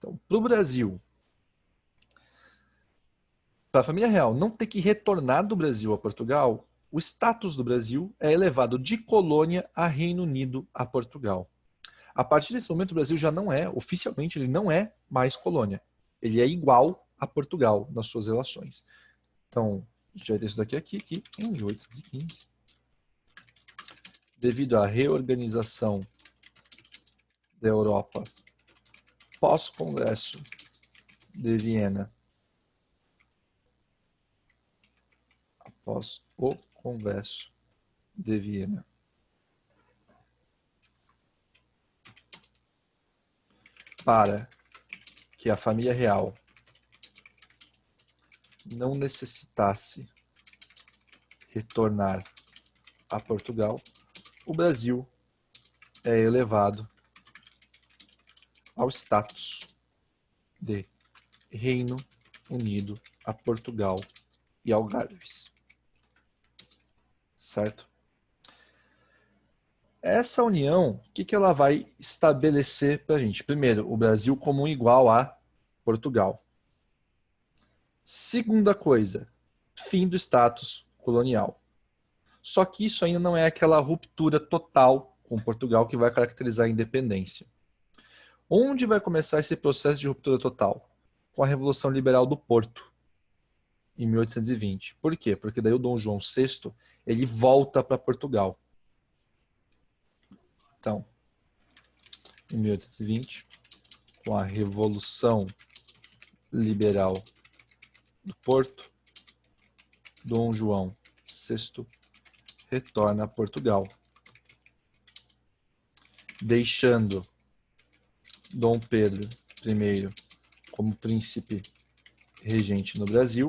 Então, para o Brasil, para a família real não ter que retornar do Brasil a Portugal, o status do Brasil é elevado de colônia a Reino Unido a Portugal. A partir desse momento, o Brasil já não é, oficialmente, ele não é mais colônia. Ele é igual a Portugal nas suas relações. Então, a gente vai ter isso daqui aqui, que em 1815, devido à reorganização da Europa pós-Congresso de Viena, após o Congresso de Viena, para que a família real não necessitasse retornar a Portugal, o Brasil é elevado ao status de Reino Unido a Portugal e Algarves. Certo? Essa união, o que ela vai estabelecer para a gente? Primeiro, o Brasil como um igual a Portugal. Segunda coisa, fim do status colonial. Só que isso ainda não é aquela ruptura total com Portugal que vai caracterizar a independência. Onde vai começar esse processo de ruptura total? Com a Revolução Liberal do Porto, em 1820. Por quê? Porque daí o Dom João VI, ele volta para Portugal. Então, em 1820, com a Revolução Liberal do Porto, Dom João VI retorna a Portugal, deixando Dom Pedro I como príncipe regente no Brasil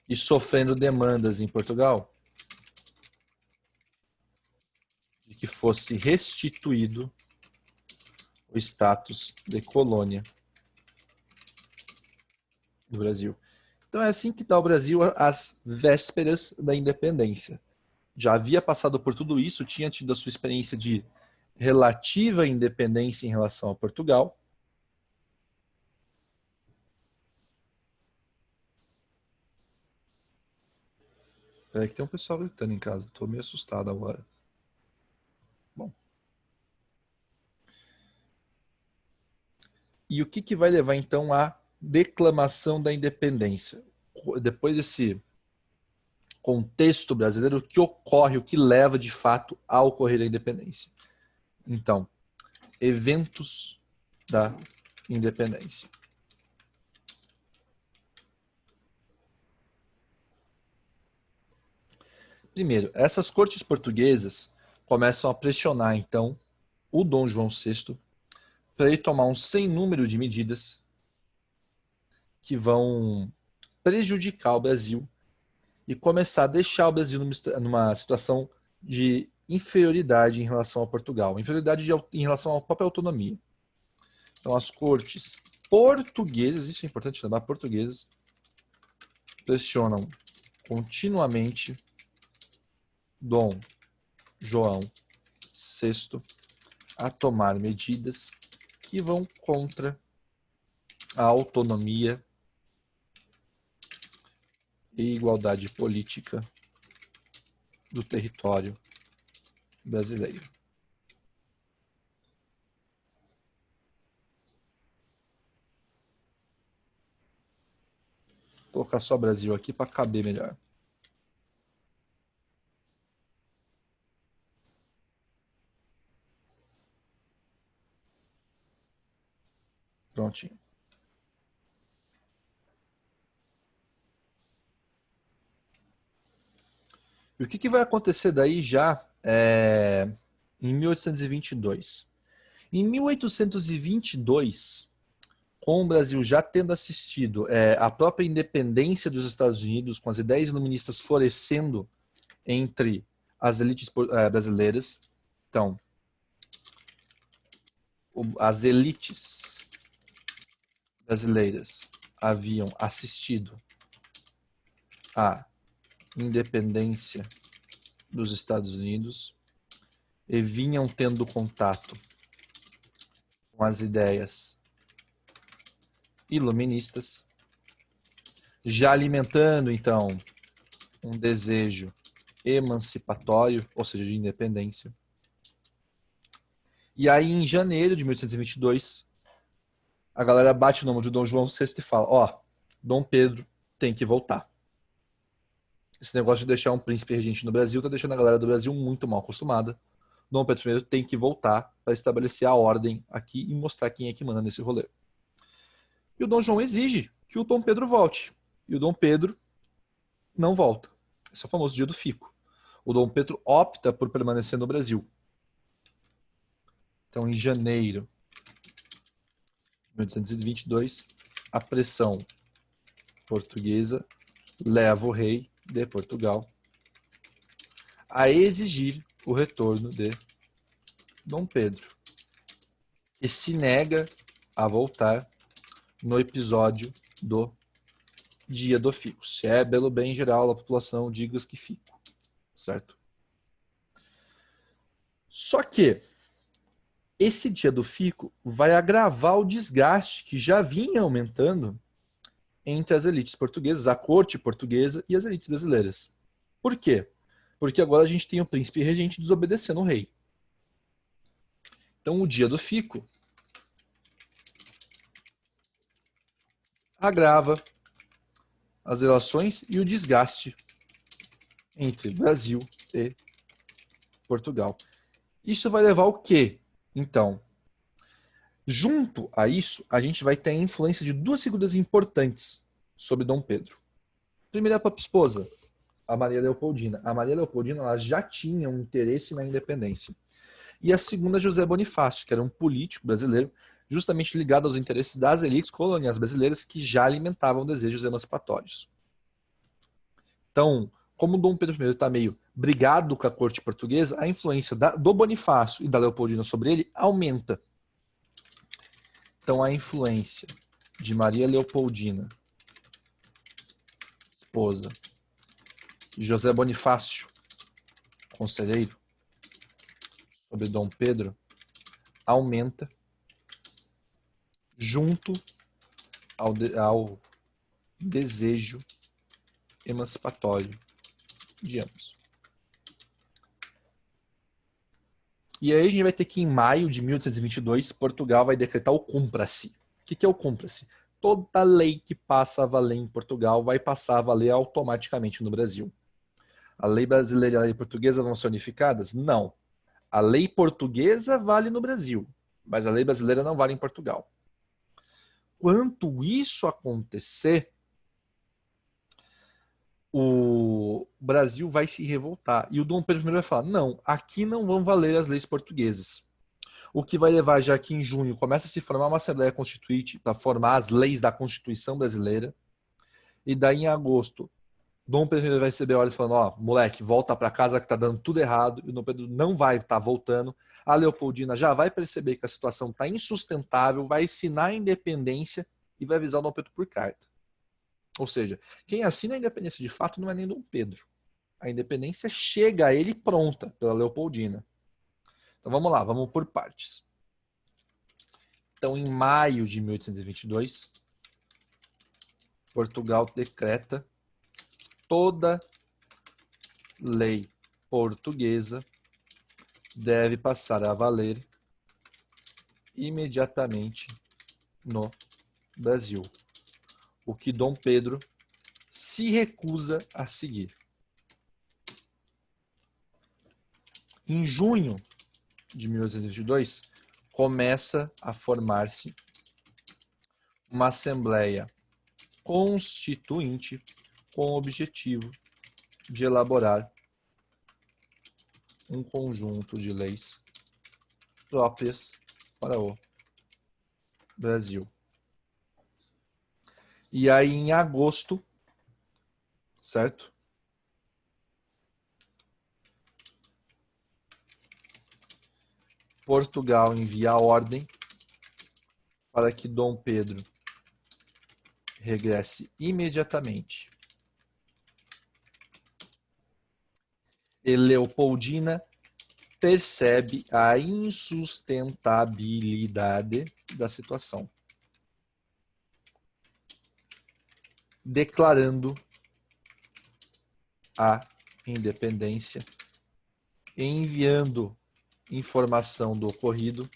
e sofrendo demandas em Portugal de que fosse restituído o status de colônia do Brasil. Então é assim que está o Brasil às vésperas da independência. Já havia passado por tudo isso, tinha tido a sua experiência de relativa independência em relação a Portugal. Peraí que tem um pessoal gritando em casa, estou meio assustado agora. Bom. E o que vai levar então à declamação da independência? Depois desse contexto brasileiro, o que ocorre, o que leva de fato a ocorrer a independência? Então, eventos da independência. Primeiro, essas cortes portuguesas começam a pressionar, então, o Dom João VI para ele tomar um sem número de medidas que vão prejudicar o Brasil e começar a deixar o Brasil numa situação de inferioridade em relação a Portugal, inferioridade em relação à própria autonomia. Então, as cortes portuguesas, isso é importante lembrar, portuguesas, pressionam continuamente Dom João VI a tomar medidas que vão contra a autonomia e igualdade política do território brasileiro. Vou colocar só Brasil aqui para caber melhor. Prontinho. E o que vai acontecer daí já em 1822? Em 1822, com o Brasil já tendo assistido a própria independência dos Estados Unidos, com as ideias iluministas florescendo entre as elites brasileiras, então, as elites brasileiras haviam assistido à independência dos Estados Unidos e vinham tendo contato com as ideias iluministas, já alimentando, então, um desejo emancipatório, ou seja, de independência. E aí, em janeiro de 1822, a galera bate o nome de Dom João VI e fala, ó, Dom Pedro tem que voltar. Esse negócio de deixar um príncipe regente no Brasil tá deixando a galera do Brasil muito mal acostumada. Dom Pedro I tem que voltar para estabelecer a ordem aqui e mostrar quem é que manda nesse rolê. E o Dom João exige que o Dom Pedro volte. E o Dom Pedro não volta. Esse é o famoso dia do fico. O Dom Pedro opta por permanecer no Brasil. Então, em janeiro de 1822, a pressão portuguesa leva o rei de Portugal a exigir o retorno de Dom Pedro, que se nega a voltar no episódio do dia do fico. Se é pelo bem geral da população, digas que fico, certo? Só que esse dia do fico vai agravar o desgaste que já vinha aumentando entre as elites portuguesas, a corte portuguesa e as elites brasileiras. Por quê? Porque agora a gente tem o príncipe regente desobedecendo o rei. Então o dia do fico agrava as relações e o desgaste entre Brasil e Portugal. Isso vai levar ao quê? Então, junto a isso, a gente vai ter a influência de duas figuras importantes sobre Dom Pedro. Primeiro, a própria esposa, a Maria Leopoldina. A Maria Leopoldina ela já tinha um interesse na independência. E a segunda, José Bonifácio, que era um político brasileiro, justamente ligado aos interesses das elites coloniais brasileiras que já alimentavam desejos emancipatórios. Então, como Dom Pedro I está meio brigado com a corte portuguesa, a influência do Bonifácio e da Leopoldina sobre ele aumenta. Então, a influência de Maria Leopoldina, esposa, de José Bonifácio, conselheiro, sobre Dom Pedro, aumenta junto ao desejo emancipatório de ambos. E aí a gente vai ter que, em maio de 1822, Portugal vai decretar o Cumpra-se. O que é o Cumpra-se? Toda lei que passa a valer em Portugal vai passar a valer automaticamente no Brasil. A lei brasileira e a lei portuguesa vão ser unificadas? Não. A lei portuguesa vale no Brasil, mas a lei brasileira não vale em Portugal. Quanto isso acontecer, o Brasil vai se revoltar. E o Dom Pedro I vai falar, não, aqui não vão valer as leis portuguesas. O que vai levar já que em junho começa a se formar uma Assembleia Constituinte para formar as leis da Constituição brasileira. E daí em agosto, Dom Pedro I vai receber ordens falando, ó, moleque, volta para casa que tá dando tudo errado. E o Dom Pedro não vai estar voltando. A Leopoldina já vai perceber que a situação está insustentável, vai assinar a independência e vai avisar o Dom Pedro por carta. Ou seja, quem assina a independência de fato não é nem Dom Pedro. A independência chega a ele pronta pela Leopoldina. Então vamos lá, vamos por partes. Então, em maio de 1822, Portugal decreta toda lei portuguesa deve passar a valer imediatamente no Brasil, o que Dom Pedro se recusa a seguir. Em junho de 1822, começa a formar-se uma Assembleia Constituinte com o objetivo de elaborar um conjunto de leis próprias para o Brasil. E aí, em agosto, certo? Portugal envia a ordem para que Dom Pedro regresse imediatamente. E Leopoldina percebe a insustentabilidade da situação. declarando a independência e enviando informação do ocorrido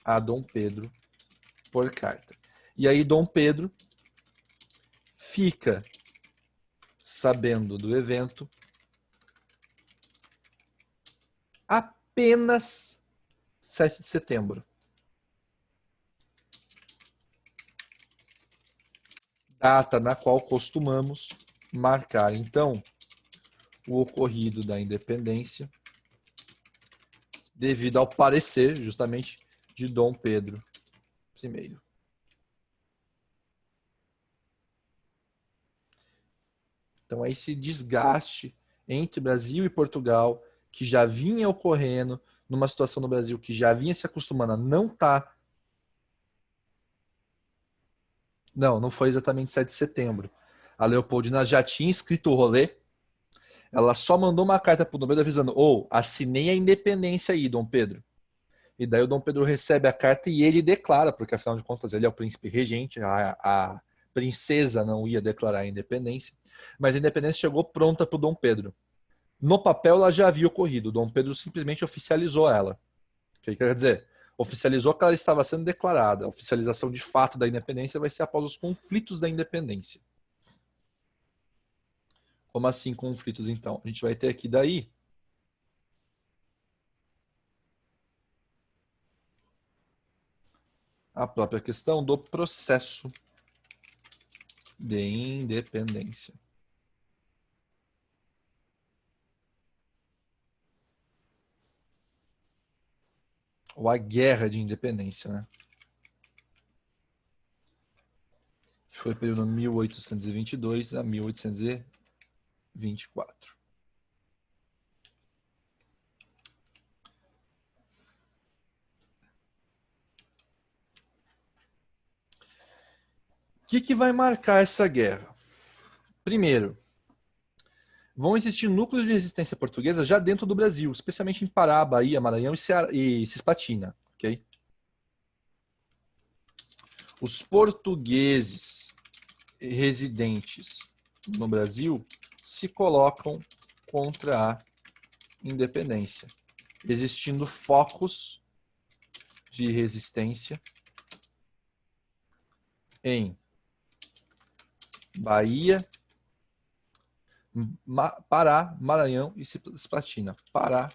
a Dom Pedro por carta. E aí Dom Pedro fica sabendo do evento apenas 7 de setembro. Data na qual costumamos marcar, então, o ocorrido da independência, devido ao parecer, justamente, de Dom Pedro I. Então, esse desgaste entre Brasil e Portugal, que já vinha ocorrendo, numa situação no Brasil que já vinha se acostumando a não estar. Não foi exatamente 7 de setembro. A Leopoldina já tinha escrito o rolê, ela só mandou uma carta para o Dom Pedro avisando: assinei a independência aí, Dom Pedro. E daí o Dom Pedro recebe a carta e ele declara, porque afinal de contas ele é o príncipe regente, a princesa não ia declarar a independência, mas a independência chegou pronta para o Dom Pedro. No papel ela já havia ocorrido, o Dom Pedro simplesmente oficializou ela. O que quer dizer? Oficializou que ela estava sendo declarada. A oficialização de fato da independência vai ser após os conflitos da independência. Como assim conflitos, então? A gente vai ter aqui daí a própria questão do processo de independência. Ou a guerra de independência, né? Que foi o período 1822 a 1824. O que vai marcar essa guerra? Primeiro, vão existir núcleos de resistência portuguesa já dentro do Brasil, especialmente em Pará, Bahia, Maranhão e Cisplatina. Okay? Os portugueses residentes no Brasil se colocam contra a independência, existindo focos de resistência em Bahia, Pará, Maranhão e Cisplatina. Pará,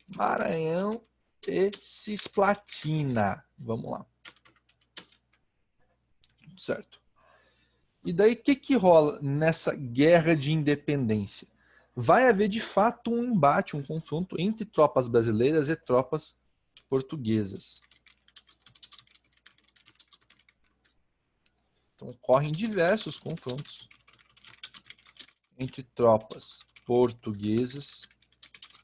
Maranhão e Cisplatina. Vamos lá. Certo. E daí, o que rola nessa guerra de independência? Vai haver, de fato, um embate, um confronto entre tropas brasileiras e tropas portuguesas. Então, ocorrem diversos confrontos entre tropas portuguesas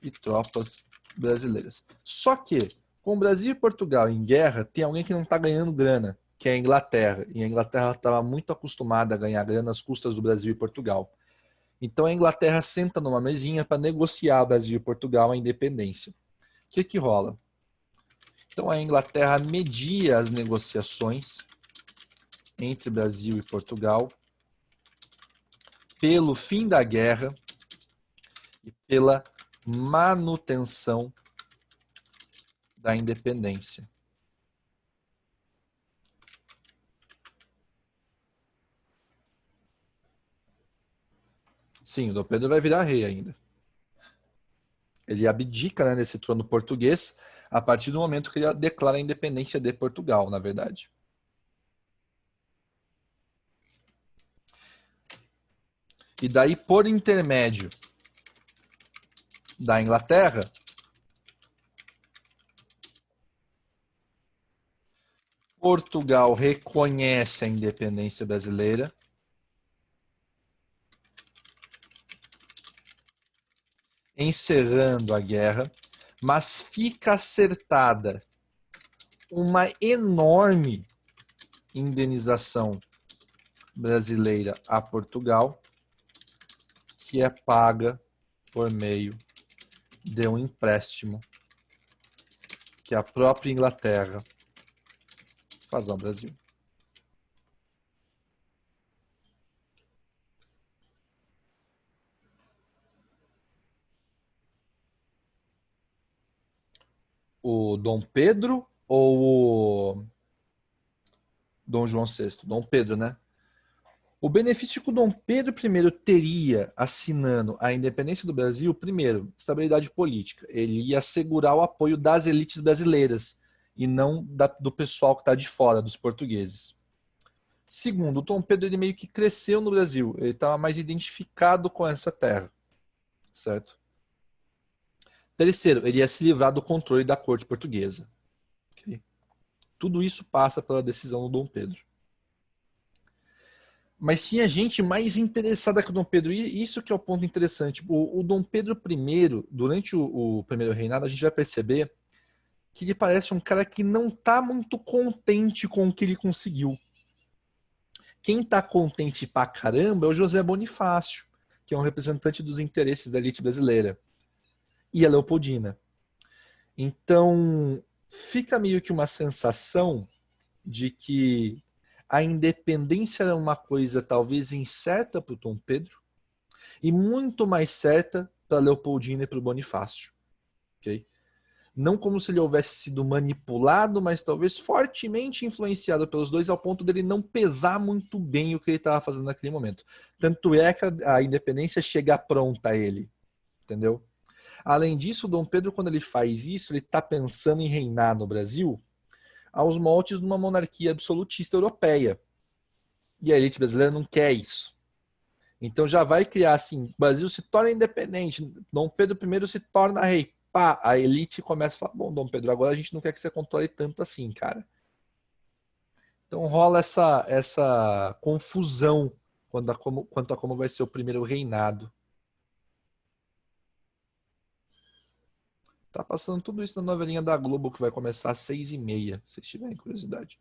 e tropas brasileiras. Só que, com o Brasil e Portugal em guerra, tem alguém que não está ganhando grana, que é a Inglaterra. E a Inglaterra estava muito acostumada a ganhar grana às custas do Brasil e Portugal. Então a Inglaterra senta numa mesinha para negociar Brasil e Portugal a independência. O que rola? Então a Inglaterra media as negociações entre Brasil e Portugal pelo fim da guerra e pela manutenção da independência. Sim, o Dom Pedro vai virar rei ainda. Ele abdica, né, nesse trono português a partir do momento que ele declara a independência de Portugal, na verdade. E daí, por intermédio da Inglaterra, Portugal reconhece a independência brasileira, encerrando a guerra, mas fica acertada uma enorme indenização brasileira a Portugal, que é paga por meio de um empréstimo que a própria Inglaterra faz ao Brasil. O Dom Pedro ou o Dom João VI? Dom Pedro, né? O benefício que o Dom Pedro I teria assinando a independência do Brasil, primeiro, estabilidade política. Ele ia assegurar o apoio das elites brasileiras e não do pessoal que está de fora, dos portugueses. Segundo, o Dom Pedro ele meio que cresceu no Brasil. Ele estava mais identificado com essa terra, certo? Terceiro, ele ia se livrar do controle da corte portuguesa. Okay? Tudo isso passa pela decisão do Dom Pedro. Mas tinha gente mais interessada que o Dom Pedro. E isso que é o ponto interessante. O Dom Pedro I, durante o primeiro reinado, a gente vai perceber que ele parece um cara que não está muito contente com o que ele conseguiu. Quem está contente pra caramba é o José Bonifácio, que é um representante dos interesses da elite brasileira. E a Leopoldina. Então, fica meio que uma sensação de que a independência era uma coisa talvez incerta para o Dom Pedro e muito mais certa para Leopoldina e para o Bonifácio. Okay? Não como se ele houvesse sido manipulado, mas talvez fortemente influenciado pelos dois ao ponto dele não pesar muito bem o que ele estava fazendo naquele momento. Tanto é que a independência chega pronta a ele. Entendeu? Além disso, Dom Pedro, quando ele faz isso, ele está pensando em reinar no Brasil aos moldes de uma monarquia absolutista europeia. E a elite brasileira não quer isso. Então já vai criar assim, o Brasil se torna independente, Dom Pedro I se torna rei. Pá, a elite começa a falar, bom, Dom Pedro, agora a gente não quer que você controle tanto assim, cara. Então rola essa confusão quanto a como vai ser o primeiro reinado. Tá passando tudo isso na novelinha da Globo, que vai começar às 6h30, se vocês tiverem curiosidade.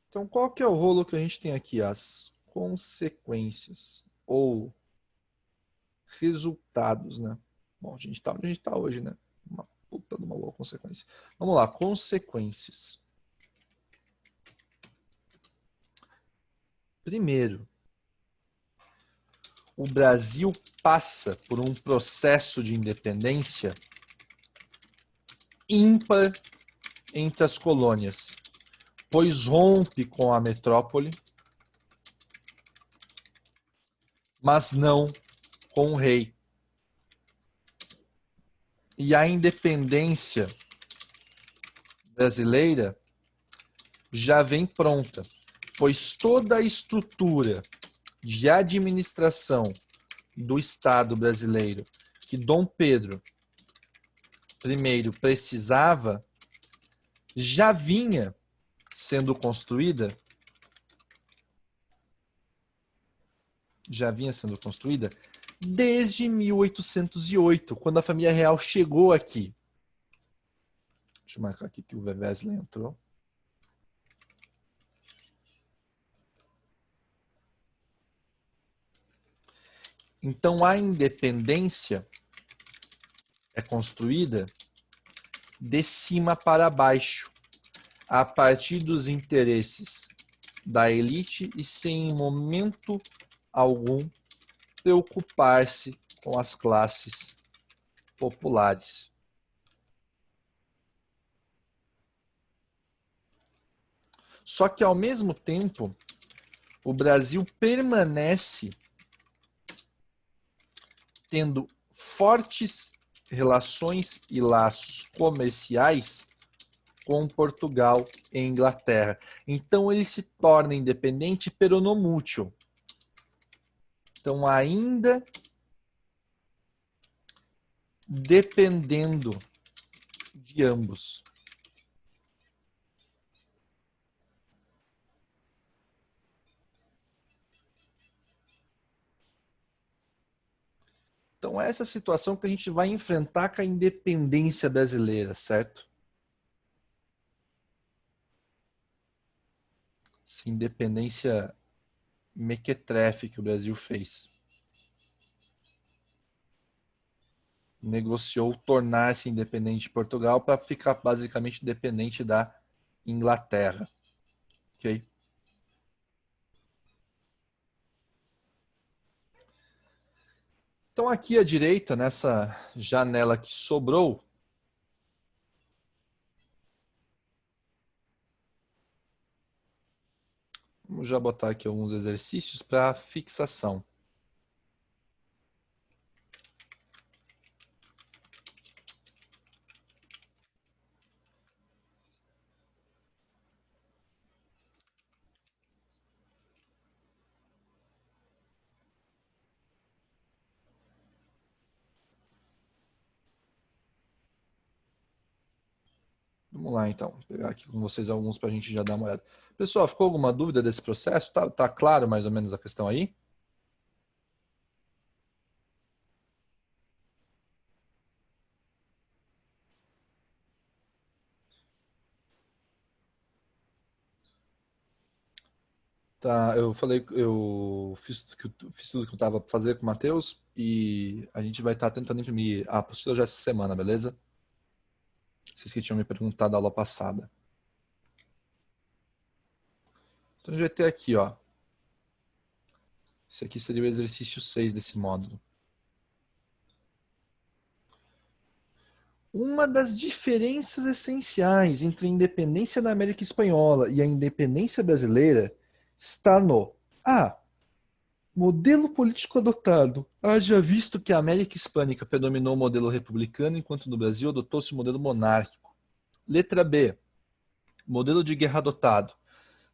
Então, qual que é o rolo que a gente tem aqui? As consequências ou resultados, né? Bom, a gente tá onde a gente tá hoje, né? Uma puta de uma boa consequência. Vamos lá, consequências. Primeiro, o Brasil passa por um processo de independência ímpar entre as colônias, pois rompe com a metrópole, mas não com o rei. E a independência brasileira já vem pronta, pois toda a estrutura de administração do Estado brasileiro que Dom Pedro I precisava já vinha sendo construída, desde 1808, quando a família real chegou aqui. Deixa eu marcar aqui que o Wesley entrou. Então a independência é construída de cima para baixo, a partir dos interesses da elite e sem em momento algum preocupar-se com as classes populares. Só que, ao mesmo tempo, o Brasil permanece tendo fortes relações e laços comerciais com Portugal e Inglaterra. Então ele se torna independente peronomútil. Então ainda dependendo de ambos. Então essa situação que a gente vai enfrentar com a independência brasileira, certo? Essa independência mequetrefe que o Brasil fez. Negociou tornar-se independente de Portugal para ficar basicamente dependente da Inglaterra. Ok? Então aqui à direita, nessa janela que sobrou, vamos já botar aqui alguns exercícios para fixação. Vamos lá, então. Vou pegar aqui com vocês alguns para a gente já dar uma olhada. Pessoal, ficou alguma dúvida desse processo? Tá claro mais ou menos a questão aí? Tá, fiz tudo que eu estava para fazer com o Matheus e a gente vai estar tentando imprimir a apostila já essa semana, beleza? Vocês que tinham me perguntado na aula passada. Então a gente vai ter aqui, ó. Esse aqui seria o exercício 6 desse módulo. Uma das diferenças essenciais entre a independência da América Espanhola e a independência brasileira está no A. Modelo político adotado. Haja visto que a América Hispânica predominou o modelo republicano, enquanto no Brasil adotou-se o modelo monárquico. Letra B. Modelo de guerra adotado.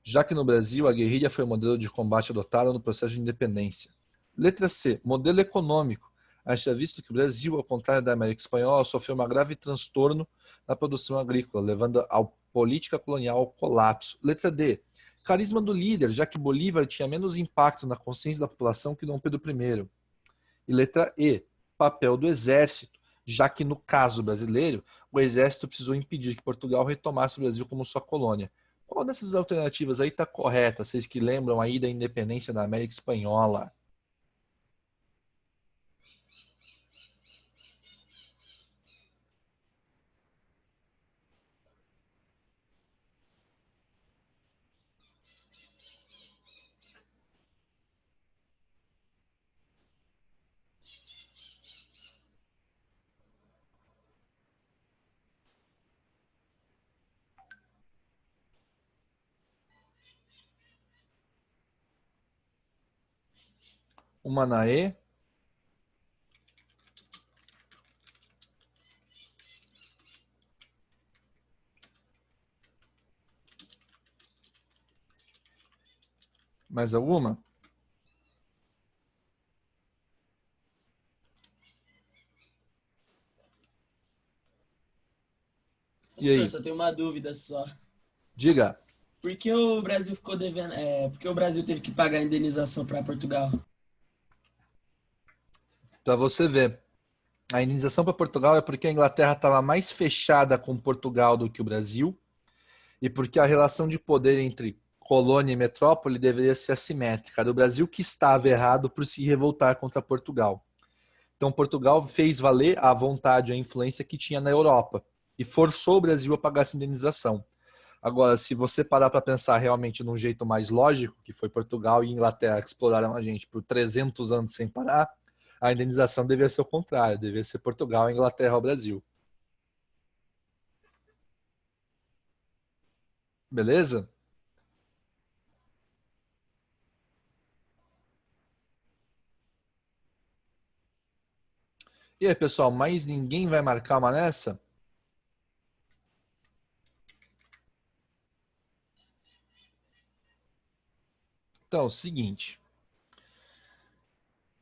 Já que no Brasil a guerrilha foi o modelo de combate adotado no processo de independência. Letra C. Modelo econômico. Haja visto que o Brasil, ao contrário da América Espanhola, sofreu um grave transtorno na produção agrícola, levando a política colonial ao colapso. Letra D. Carisma do líder, já que Bolívar tinha menos impacto na consciência da população que Dom Pedro I. E letra E. Papel do exército, já que no caso brasileiro, o exército precisou impedir que Portugal retomasse o Brasil como sua colônia. Qual dessas alternativas aí está correta? Vocês que lembram aí da independência da América Espanhola? Uma na E. Mais alguma? E Professor, aí? só tenho uma dúvida só. Diga. Por que o Brasil ficou devendo? Por que o Brasil teve que pagar a indenização para Portugal? Para você ver. A indenização para Portugal é porque a Inglaterra estava mais fechada com Portugal do que o Brasil e porque a relação de poder entre colônia e metrópole deveria ser assimétrica. Era o Brasil que estava errado por se revoltar contra Portugal. Então, Portugal fez valer a vontade, a influência que tinha na Europa e forçou o Brasil a pagar essa indenização. Agora, se você parar para pensar realmente num jeito mais lógico, que foi Portugal e Inglaterra que exploraram a gente por 300 anos sem parar, a indenização deveria ser o contrário, deveria ser Portugal, Inglaterra ao Brasil. Beleza? E aí, pessoal, mais ninguém vai marcar uma nessa? Então, é o seguinte.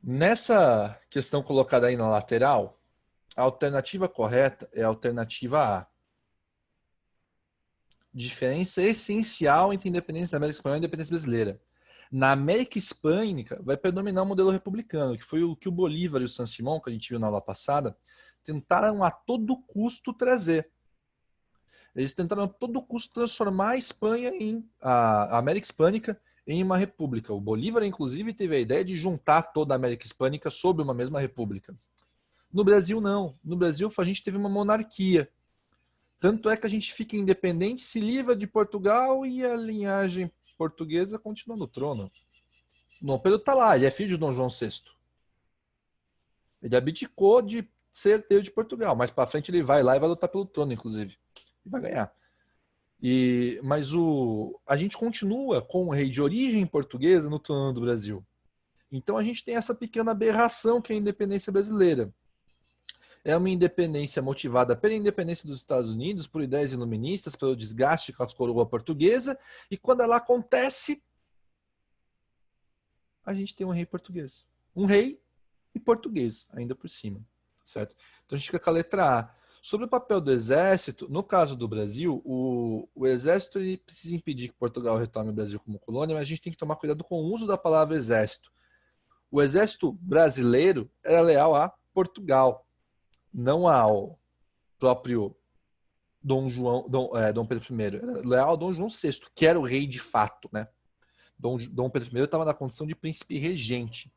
Nessa questão colocada aí na lateral, a alternativa correta é a alternativa A. Diferença essencial entre independência da América Espanhola e independência brasileira. Na América Hispânica, vai predominar o modelo republicano, que foi o que o Bolívar e o San Simón, que a gente viu na aula passada, tentaram a todo custo trazer. Eles tentaram a todo custo transformar a Espanha a América Hispânica em uma república. O Bolívar, inclusive, teve a ideia de juntar toda a América Hispânica sob uma mesma república. No Brasil, não. No Brasil, a gente teve uma monarquia. Tanto é que a gente fica independente, se livra de Portugal e a linhagem portuguesa continua no trono. Dom Pedro está lá, ele é filho de Dom João VI. Ele abdicou de ser herdeiro de Portugal, mas para frente ele vai lá e vai lutar pelo trono, inclusive. E vai ganhar. Mas a gente continua com o rei de origem portuguesa no trono do Brasil. Então a gente tem essa pequena aberração que é a independência brasileira. É uma independência motivada pela independência dos Estados Unidos, por ideias iluministas, pelo desgaste com a coroa portuguesa, e quando ela acontece, a gente tem um rei português. Um rei e português, ainda por cima, certo? Então a gente fica com a letra A. Sobre o papel do exército, no caso do Brasil, o exército ele precisa impedir que Portugal retome o Brasil como colônia, mas a gente tem que tomar cuidado com o uso da palavra exército. O exército brasileiro era leal a Portugal, não ao próprio Dom Pedro I. Era leal a Dom João VI, que era o rei de fato, né? Dom Pedro I estava na condição de príncipe regente.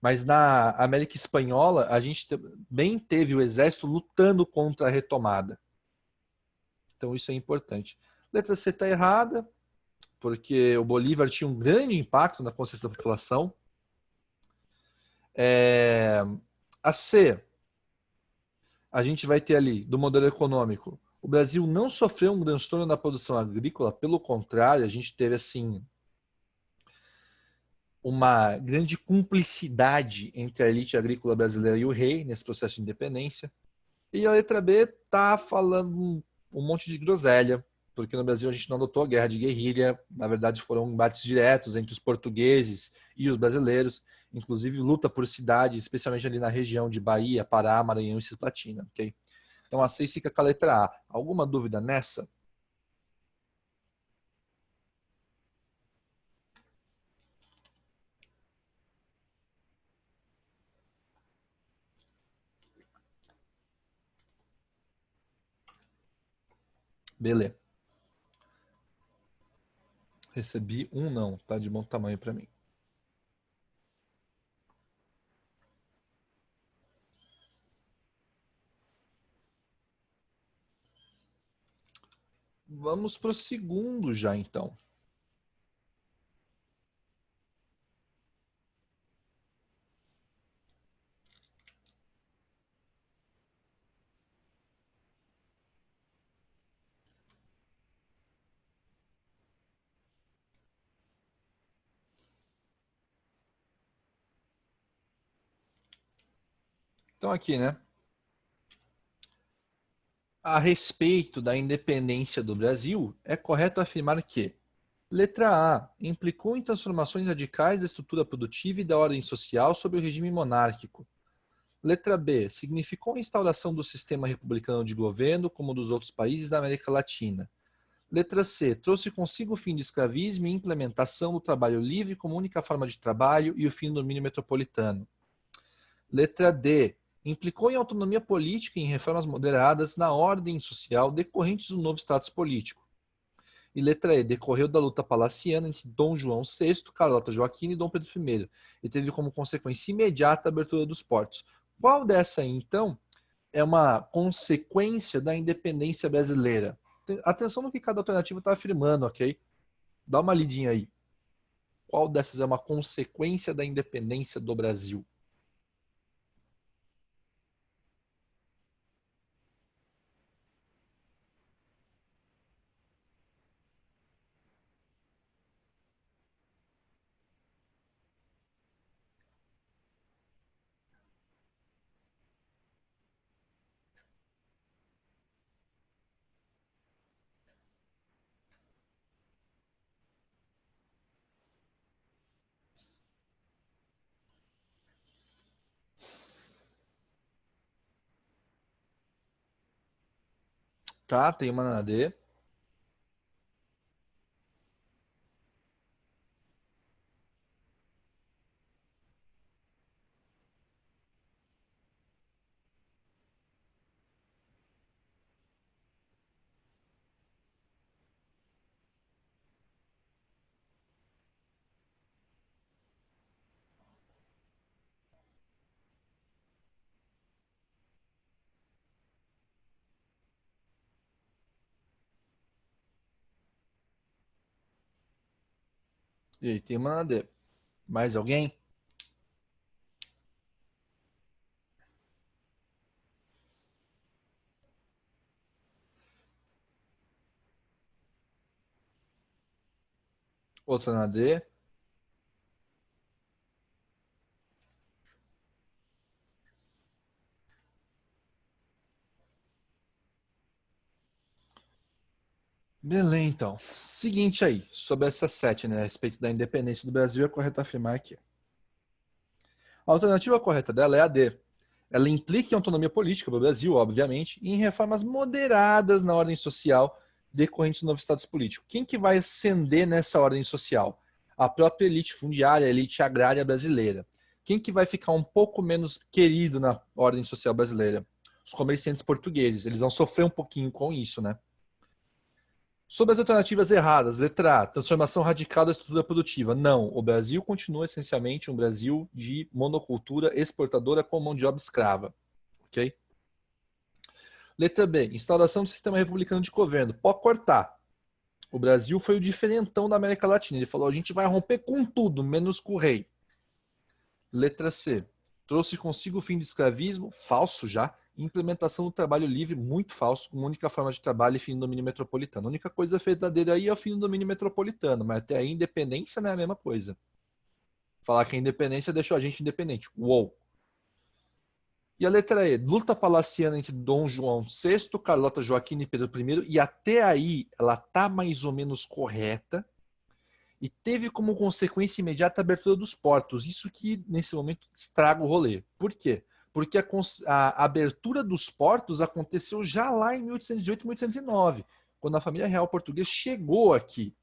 Mas na América Espanhola, a gente também teve o exército lutando contra a retomada. Então isso é importante. Letra C está errada, porque o Bolívar tinha um grande impacto na consciência da população. A C, a gente vai ter ali, do modelo econômico, o Brasil não sofreu um transtorno na produção agrícola, pelo contrário, a gente teve assim uma grande cumplicidade entre a elite agrícola brasileira e o rei nesse processo de independência. E a letra B tá falando um monte de groselha, porque no Brasil a gente não adotou a guerra de guerrilha, na verdade foram embates diretos entre os portugueses e os brasileiros, inclusive luta por cidades, especialmente ali na região de Bahia, Pará, Maranhão e Cisplatina, ok? Então a 6 fica com a letra A. Alguma dúvida nessa? Beleza. Recebi um não, tá de bom tamanho para mim. Vamos pro segundo já, então. Então aqui, né? A respeito da independência do Brasil, é correto afirmar que: letra A. Implicou em transformações radicais da estrutura produtiva e da ordem social sob o regime monárquico. Letra B. Significou a instauração do sistema republicano de governo, como dos outros países da América Latina. Letra C. Trouxe consigo o fim do escravismo e implementação do trabalho livre como única forma de trabalho e o fim do domínio metropolitano. Letra D. Implicou em autonomia política e em reformas moderadas na ordem social decorrentes do novo status político. E letra E, decorreu da luta palaciana entre Dom João VI, Carlota Joaquina e Dom Pedro I, e teve como consequência imediata a abertura dos portos. Qual dessa aí, então, é uma consequência da independência brasileira? Atenção no que cada alternativa está afirmando, ok? Dá uma lidinha aí. Qual dessas é uma consequência da independência do Brasil? Tá, tem uma na D. E aí, tem uma na D. Mais alguém? Outra na D. Beleza, então. Seguinte aí, sobre essa 7, né? A respeito da independência do Brasil, é correto afirmar que a alternativa correta dela é a D. Ela implica em autonomia política para o Brasil, obviamente, e em reformas moderadas na ordem social decorrentes do novo status político. Quem que vai ascender nessa ordem social? A própria elite fundiária, a elite agrária brasileira. Quem que vai ficar um pouco menos querido na ordem social brasileira? Os comerciantes portugueses. Eles vão sofrer um pouquinho com isso, né? Sobre as alternativas erradas, letra A, transformação radical da estrutura produtiva. Não, o Brasil continua essencialmente um Brasil de monocultura exportadora com mão de obra escrava. Ok? Letra B, instauração do sistema republicano de governo. Pode cortar. O Brasil foi o diferentão da América Latina. Ele falou, a gente vai romper com tudo, menos com o rei. Letra C, trouxe consigo o fim do escravismo, falso já, e implementação do trabalho livre, muito falso, uma única forma de trabalho e fim do domínio metropolitano. A única coisa verdadeira aí é o fim do domínio metropolitano, mas até aí independência não é a mesma coisa. Falar que a independência deixou a gente independente. Uou! E a letra E, luta palaciana entre Dom João VI, Carlota Joaquina e Pedro I, e até aí ela tá mais ou menos correta, e teve como consequência imediata a abertura dos portos. Isso que, nesse momento, estraga o rolê. Por quê? Porque a abertura dos portos aconteceu já lá em 1808 e 1809, quando a família real portuguesa chegou aqui.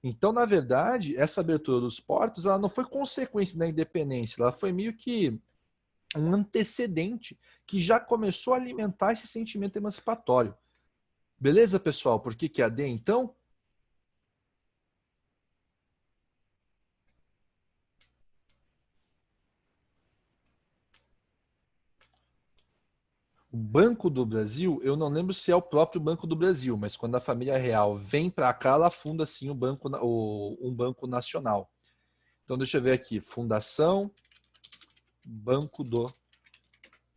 Então, na verdade, essa abertura dos portos ela não foi consequência da independência, ela foi meio que um antecedente que já começou a alimentar esse sentimento emancipatório. Beleza, pessoal? Por que a D, então? O Banco do Brasil, eu não lembro se é o próprio Banco do Brasil, mas quando a família real vem para cá, ela funda sim um banco nacional. Então deixa eu ver aqui, Fundação Banco do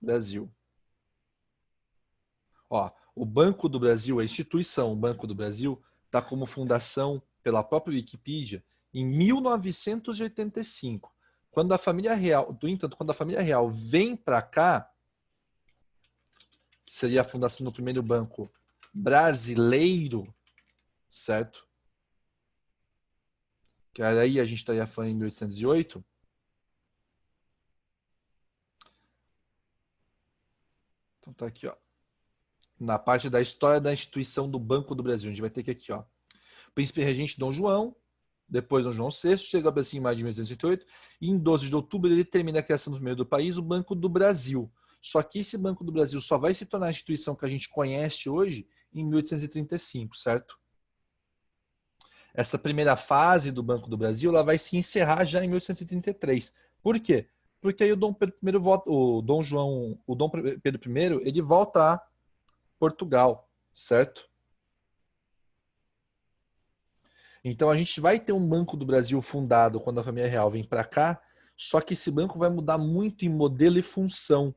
Brasil. Ó, o Banco do Brasil, a instituição Banco do Brasil, está como fundação pela própria Wikipedia em 1985. Quando a família real, no entanto, quando a família real vem para cá, seria a fundação do primeiro banco brasileiro, certo? Que aí a gente estaria falando em 1808. Então tá aqui, ó. Na parte da história da instituição do Banco do Brasil. A gente vai ter que aqui, ó. Príncipe regente Dom João, depois Dom João VI, chega ao Brasil em maio de 1808, e em 12 de outubro ele termina a criação do primeiro do país, o Banco do Brasil. Só que esse Banco do Brasil só vai se tornar a instituição que a gente conhece hoje em 1835, certo? Essa primeira fase do Banco do Brasil ela vai se encerrar já em 1833. Por quê? Porque aí o Dom Pedro I volta, o Dom Pedro I, ele volta a Portugal, certo? Então a gente vai ter um Banco do Brasil fundado quando a família real vem para cá, só que esse banco vai mudar muito em modelo e função.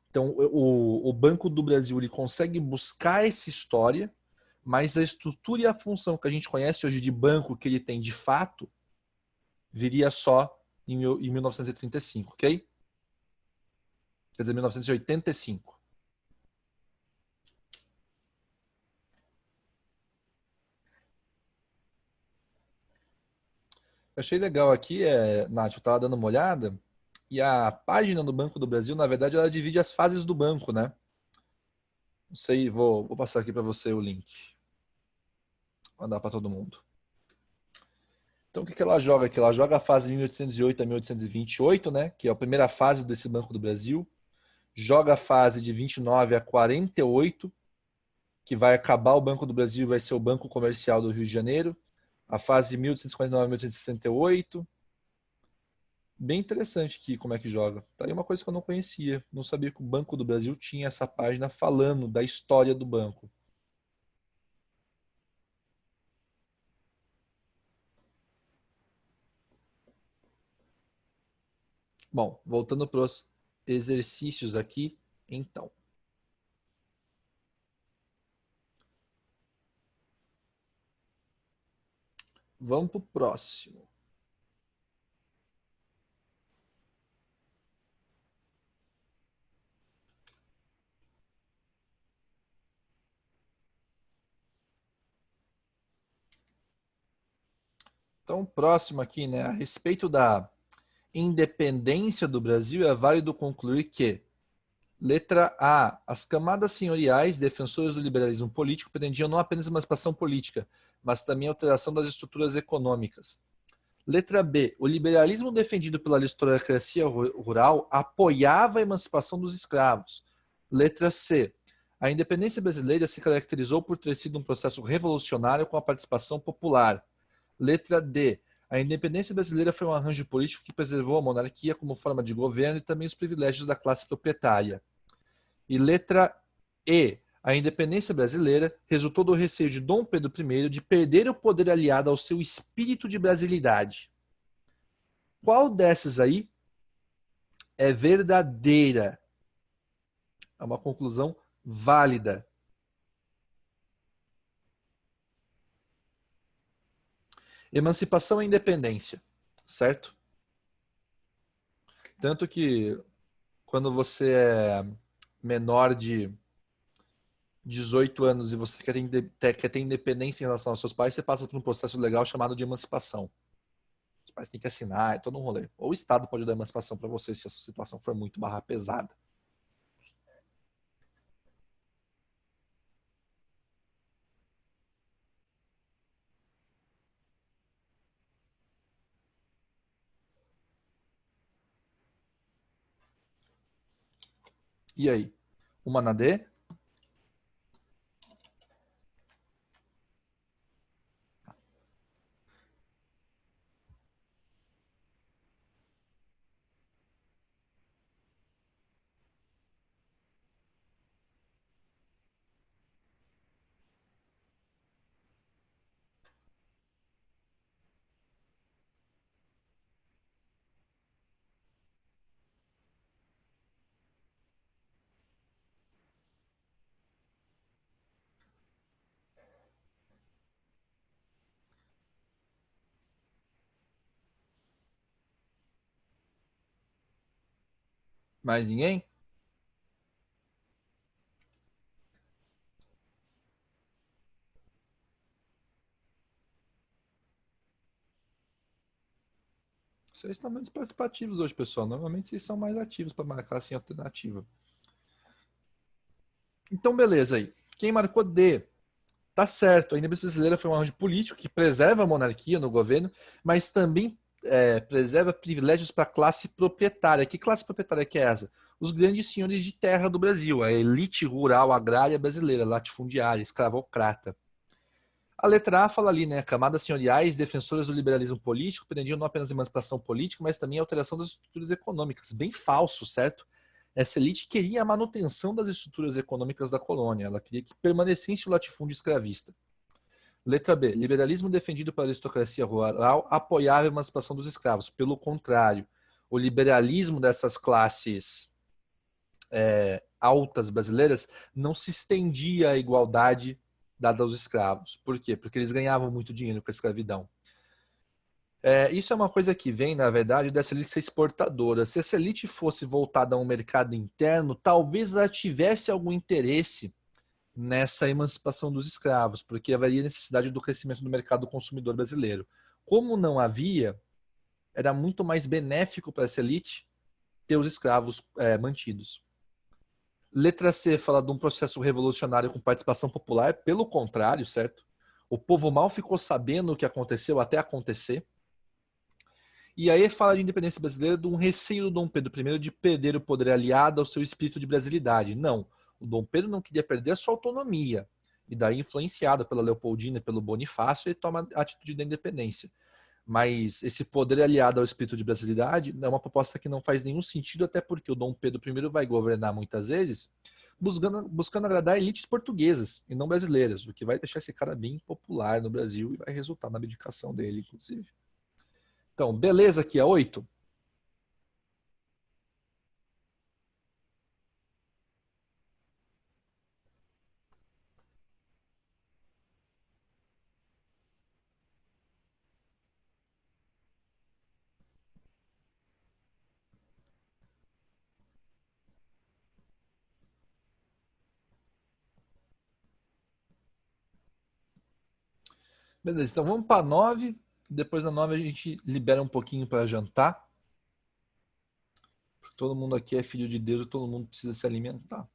Então o Banco do Brasil ele consegue buscar essa história, mas a estrutura e a função que a gente conhece hoje de banco que ele tem de fato viria só em 1935, ok? Quer dizer, 1985. Eu achei legal aqui, Nath, eu estava dando uma olhada, e a página do Banco do Brasil, na verdade, ela divide as fases do banco, né? Não sei, vou passar aqui para você o link. Vou mandar para todo mundo. Então, o que ela joga aqui? Ela joga a fase de 1808 a 1828, né? Que é a primeira fase desse Banco do Brasil. Joga a fase de 29 a 48, que vai acabar o Banco do Brasil e vai ser o Banco Comercial do Rio de Janeiro. A fase de 1859 a 1868. Bem interessante aqui como é que joga. Tá aí uma coisa que eu não conhecia. Não sabia que o Banco do Brasil tinha essa página falando da história do banco. Bom, voltando para os exercícios aqui, então. Vamos pro próximo. Então, próximo aqui, né? A respeito da independência do Brasil, é válido concluir que, letra A, as camadas senhoriais, defensores do liberalismo político, pretendiam não apenas emancipação política, mas também alteração das estruturas econômicas. Letra B, o liberalismo defendido pela aristocracia rural apoiava a emancipação dos escravos. Letra C, a independência brasileira se caracterizou por ter sido um processo revolucionário com a participação popular. Letra D. A independência brasileira foi um arranjo político que preservou a monarquia como forma de governo e também os privilégios da classe proprietária. E letra E. A independência brasileira resultou do receio de Dom Pedro I de perder o poder aliado ao seu espírito de brasilidade. Qual dessas aí é verdadeira? É uma conclusão válida. Emancipação e independência, certo? Tanto que quando você é menor de 18 anos e você quer ter independência em relação aos seus pais, você passa por um processo legal chamado de emancipação. Os pais têm que assinar, é todo um rolê. Ou o Estado pode dar emancipação para você se a sua situação for muito barra pesada. E aí? Uma na D? Mais ninguém? Vocês estão menos participativos hoje, pessoal. Normalmente vocês são mais ativos para marcar assim alternativa. Então, beleza aí. Quem marcou D? Tá certo. A independência brasileira foi um arranjo político que preserva a monarquia no governo, mas também preserva privilégios para a classe proprietária. Que classe proprietária que é essa? Os grandes senhores de terra do Brasil, a elite rural agrária brasileira, latifundiária, escravocrata. A letra A fala ali, né? Camadas senhoriais, defensoras do liberalismo político, pretendiam não apenas a emancipação política, mas também a alteração das estruturas econômicas. Bem falso, certo? Essa elite queria a manutenção das estruturas econômicas da colônia. Ela queria que permanecesse o latifúndio escravista. Letra B. Liberalismo defendido pela aristocracia rural apoiava a emancipação dos escravos. Pelo contrário, o liberalismo dessas classes altas brasileiras não se estendia à igualdade dada aos escravos. Por quê? Porque eles ganhavam muito dinheiro com a escravidão. Isso é uma coisa que vem, na verdade, dessa elite ser exportadora. Se essa elite fosse voltada a um mercado interno, talvez ela tivesse algum interesse nessa emancipação dos escravos, porque haveria necessidade do crescimento do mercado consumidor brasileiro. Como não havia, era muito mais benéfico para essa elite ter os escravos mantidos. Letra C fala de um processo revolucionário com participação popular, pelo contrário, certo? O povo mal ficou sabendo o que aconteceu até acontecer. E aí fala de independência brasileira de um receio do Dom Pedro I de perder o poder aliado ao seu espírito de brasilidade. Não, o Dom Pedro não queria perder a sua autonomia. E daí, influenciado pela Leopoldina e pelo Bonifácio, ele toma a atitude da independência. Mas esse poder aliado ao espírito de brasilidade é uma proposta que não faz nenhum sentido, até porque o Dom Pedro I vai governar muitas vezes buscando agradar elites portuguesas e não brasileiras, o que vai deixar esse cara bem popular no Brasil e vai resultar na abdicação dele, inclusive. Então, beleza aqui, a 8. Beleza, então vamos para 9. Depois da 9 a gente libera um pouquinho para jantar. Todo mundo aqui é filho de Deus, todo mundo precisa se alimentar.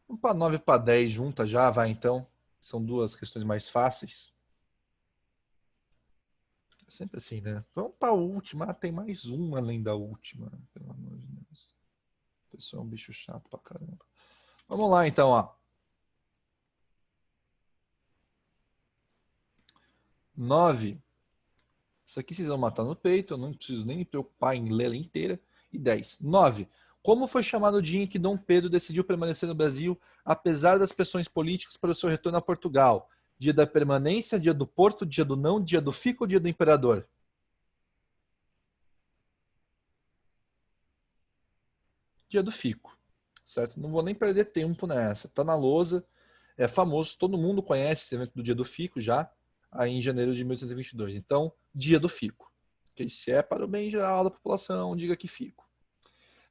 Vamos para 9 e para 10 junta já, vai então. São duas questões mais fáceis. É sempre assim, né? Vamos para a última. Ah, tem mais uma além da última. Pelo amor de Deus. O pessoal é um bicho chato pra caramba. Vamos lá então, ó. 9. Isso aqui vocês vão matar no peito, eu não preciso nem me preocupar em ler ela inteira. E 10. 9. Como foi chamado o dia em que Dom Pedro decidiu permanecer no Brasil, apesar das pressões políticas para o seu retorno a Portugal? Dia da permanência, dia do porto, dia do não, dia do fico ou dia do imperador? Dia do fico, certo? Não vou nem perder tempo nessa. Tá na lousa, é famoso, todo mundo conhece esse evento do dia do fico já, aí em janeiro de 1822. Então, dia do fico. Que se é para o bem geral da população, diga que fico.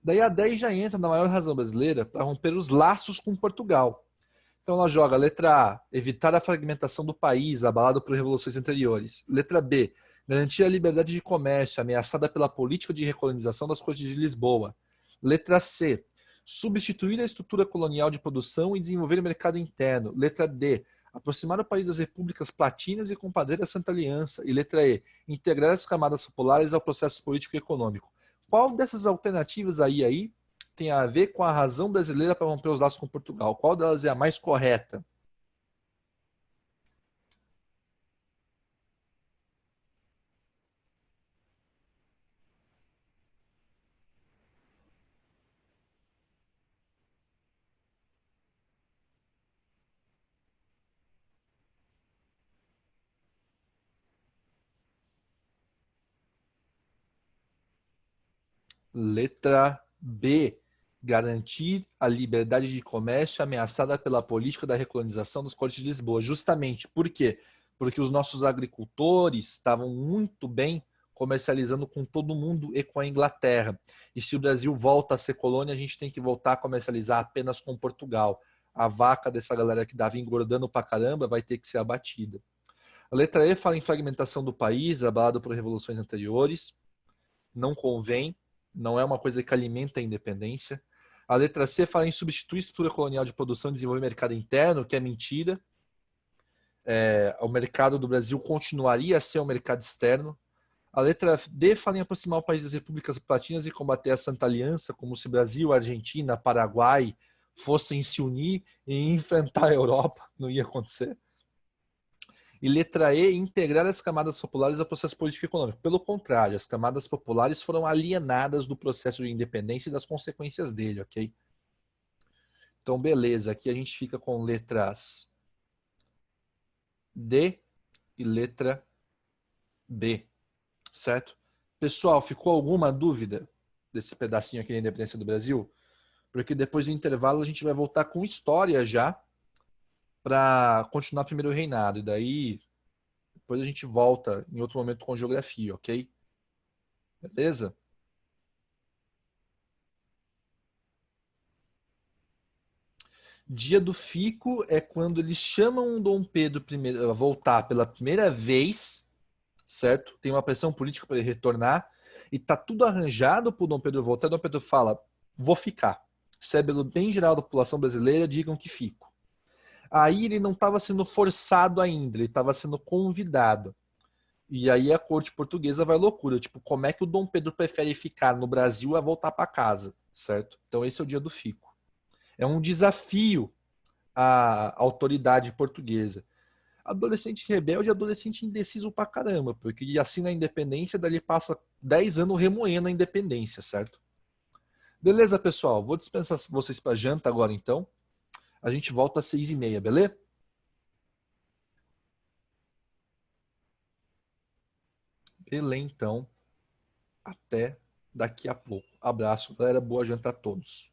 Daí a 10 já entra na maior razão brasileira para romper os laços com Portugal. Então ela joga letra A, evitar a fragmentação do país abalado por revoluções anteriores. Letra B, garantir a liberdade de comércio ameaçada pela política de recolonização das cortes de Lisboa. Letra C, substituir a estrutura colonial de produção e desenvolver o mercado interno. Letra D, aproximar o país das repúblicas platinas e compadrer a Santa Aliança. E letra E, integrar as camadas populares ao processo político e econômico. Qual dessas alternativas aí tem a ver com a razão brasileira para romper os laços com Portugal? Qual delas é a mais correta? Letra B. Garantir a liberdade de comércio ameaçada pela política da recolonização dos Cortes de Lisboa. Justamente. Por quê? Porque os nossos agricultores estavam muito bem comercializando com todo mundo e com a Inglaterra. E se o Brasil volta a ser colônia, a gente tem que voltar a comercializar apenas com Portugal. A vaca dessa galera que estava engordando pra caramba vai ter que ser abatida. A letra E fala em fragmentação do país, abalado por revoluções anteriores. Não convém, não é uma coisa que alimenta a independência. A letra C fala em substituir estrutura colonial de produção e desenvolver mercado interno, que é mentira. O mercado do Brasil continuaria a ser um mercado externo. A letra D fala em aproximar o país das repúblicas platinas e combater a Santa Aliança, como se Brasil, Argentina, Paraguai fossem se unir e enfrentar a Europa. Não ia acontecer. E letra E, integrar as camadas populares ao processo político e econômico. Pelo contrário, as camadas populares foram alienadas do processo de independência e das consequências dele, ok? Então, beleza. Aqui a gente fica com letras D e letra B, certo? Pessoal, ficou alguma dúvida desse pedacinho aqui da independência do Brasil? Porque depois do intervalo a gente vai voltar com história já para continuar primeiro o reinado. E daí depois a gente volta em outro momento com geografia, ok? Beleza? Dia do Fico é quando eles chamam o Dom Pedro a voltar pela primeira vez, certo? Tem uma pressão política para ele retornar e tá tudo arranjado para o Dom Pedro voltar. O Dom Pedro fala: vou ficar. Se é pelo bem geral da população brasileira, digam que fico. Aí ele não estava sendo forçado ainda, ele estava sendo convidado. E aí a corte portuguesa vai loucura. Tipo, como é que o Dom Pedro prefere ficar no Brasil a voltar para casa, certo? Então esse é o dia do Fico. É um desafio à autoridade portuguesa. Adolescente rebelde é adolescente indeciso pra caramba, porque assina a independência, daí passa 10 anos remoendo a independência, certo? Beleza, pessoal? Vou dispensar vocês pra janta agora, então. A gente volta às 6h30, beleza? Beleza, então. Até daqui a pouco. Abraço, galera. Boa janta a todos.